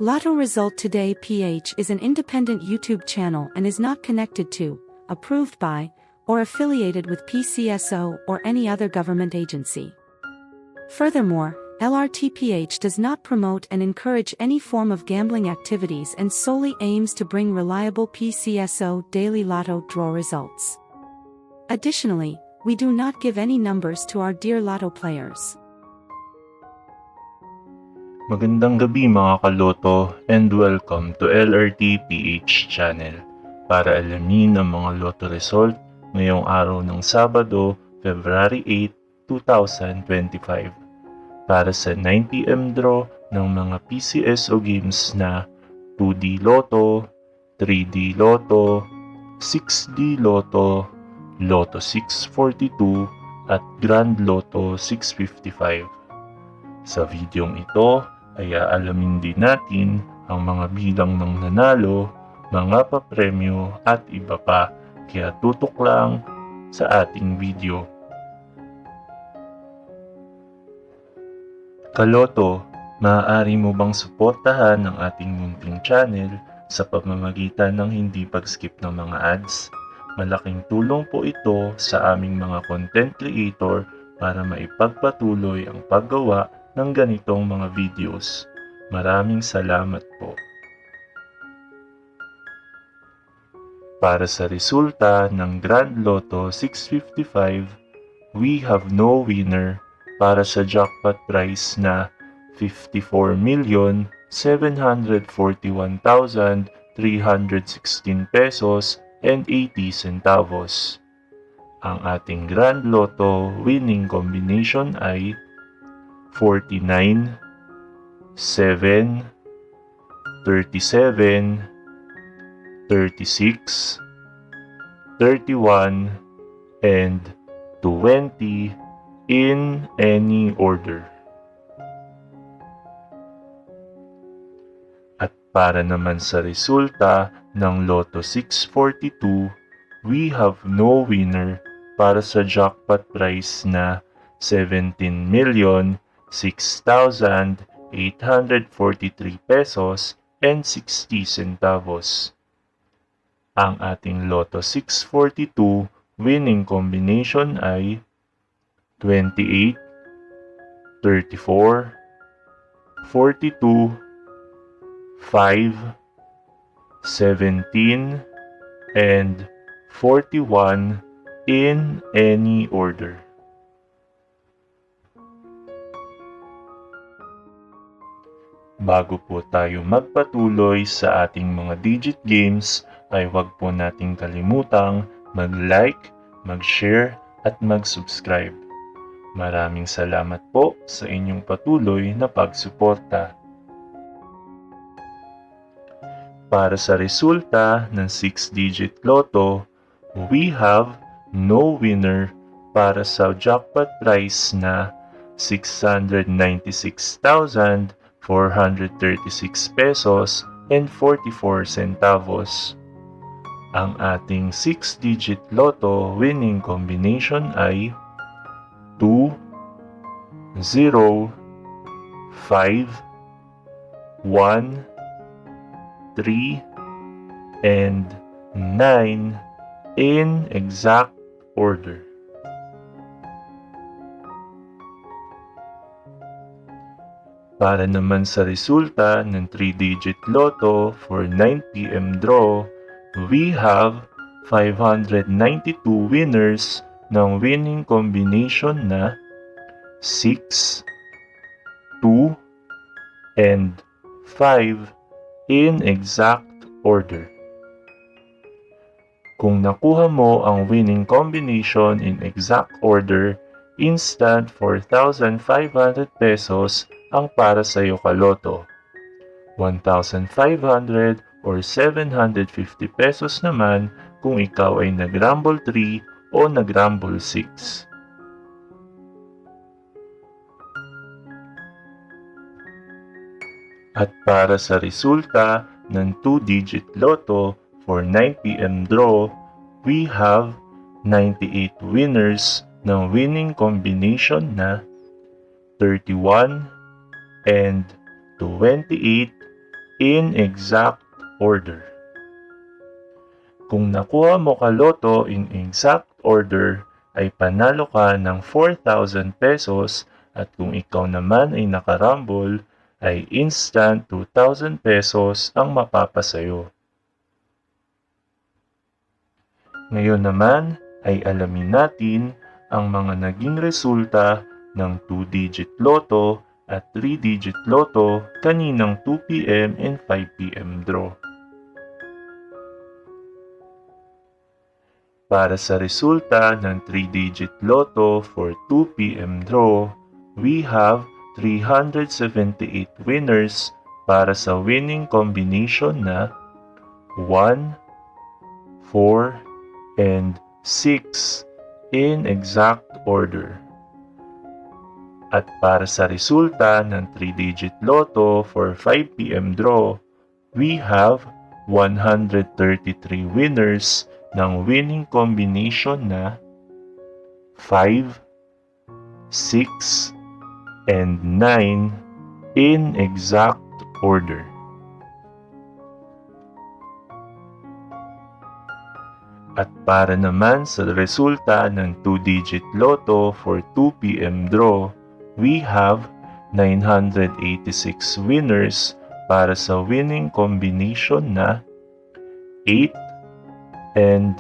Lotto Result Today PH is an independent YouTube channel and is not connected to, approved by, or affiliated with PCSO or any other government agency. Furthermore, LRTPH does not promote and encourage any form of gambling activities and solely aims to bring reliable PCSO daily Lotto draw results. Additionally, we do not give any numbers to our dear Lotto players. Magandang gabi mga kaloto and welcome to LRT PH channel para alamin ang mga Lotto result ngayong araw ng Sabado, February 8, 2025 para sa 9pm draw ng mga PCSO games na 2D Lotto, 3D Lotto, 6D Lotto, Lotto 642 at Grand Lotto 655. Sa videong ito ay aalamin din natin ang mga bilang ng nanalo, mga papremyo at iba pa, kaya tutok lang sa ating video. Kaloto, maaari mo bang suportahan ang ating munting channel sa pamamagitan ng hindi pag-skip ng mga ads? Malaking tulong po ito sa aming mga content creator para maipagpatuloy ang paggawa ng ganitong mga videos. Maraming salamat po. Para sa resulta ng Grand Lotto 655, we have no winner para sa jackpot prize na 54,741,316 pesos and 80 centavos. Ang ating Grand Lotto winning combination ay 49, 7, 37, 36, 31, and 20 in any order. At para naman sa resulta ng Lotto 642, we have no winner para sa jackpot prize na 17,006,843 pesos and 60 centavos. Ang ating Lotto 642 winning combination ay 28, 34, 42, 5, 17, and 41 in any order. Bago po tayo magpatuloy sa ating mga digit games, ay huwag po nating kalimutang mag-like, mag-share, at mag-subscribe. Maraming salamat po sa inyong patuloy na pagsuporta. Para sa resulta ng 6-digit Lotto, we have no winner para sa jackpot prize na 696,436 pesos and 44 centavos. Ang ating 6-digit Lotto winning combination ay 2, 0, 5, 1, 3, and 9 in exact order. Para naman sa resulta ng 3-digit Lotto for 9pm draw, we have 592 winners ng winning combination na 6, 2, and 5 in exact order. Kung nakuha mo ang winning combination in exact order, instant 4,500 pesos ang para sa iyo kaloto. 1,500 or 750 pesos naman kung ikaw ay nag-rumble 3 o nag-rumble 6. At para sa resulta ng 2-digit Lotto for 9pm draw, we have 98 winners ng winning combination na 31 and 28 in exact order. Kung nakuha mo ka loto in exact order, ay panalo ka ng 4,000 pesos at kung ikaw naman ay nakarambol, ay instant 2,000 pesos ang mapapasayo. Ngayon naman ay alamin natin ang mga naging resulta ng 2-digit loto at 3-digit loto kaninang 2 p.m. and 5 p.m. draw. Para sa resulta ng 3-digit loto for 2 p.m. draw, we have 378 winners para sa winning combination na 1, 4, and 6 in exact order. At para sa resulta ng 3-digit loto for 5 p.m. draw, we have 133 winners ng winning combination na 5, 6, and 9 in exact order. At para naman sa resulta ng 2-digit loto for 2 p.m. draw, we have 986 winners para sa winning combination na 8 and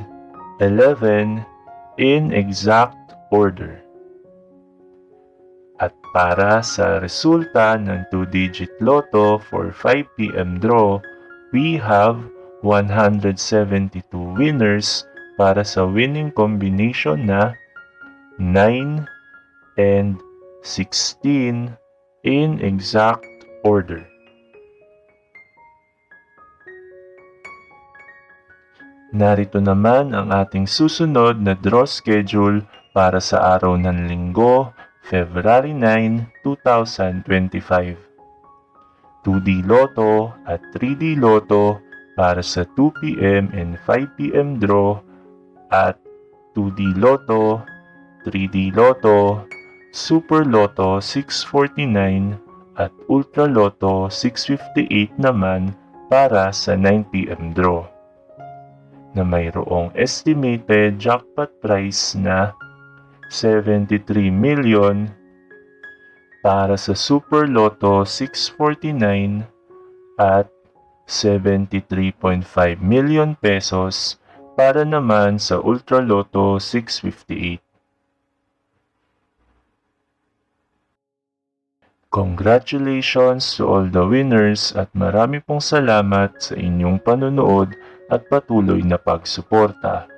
11 in exact order. At para sa resulta ng 2-digit loto for 5 p.m. draw, we have 172 winners para sa winning combination na 9 and 16 in exact order. Narito naman ang ating susunod na draw schedule para sa araw ng Linggo, February 9, 2025. 2D Lotto at 3D Lotto para sa 2 p.m. and 5 p.m. draw at 2D Lotto, 3D Lotto, Super Lotto 649 at Ultra Lotto 658 naman para sa 9 p.m. draw na mayroong estimated jackpot prize na 73 million para sa Super Lotto 649 at 73.5 million pesos para naman sa Ultra Lotto 658. Congratulations to all the winners at marami pong salamat sa inyong panonood at patuloy na pagsuporta.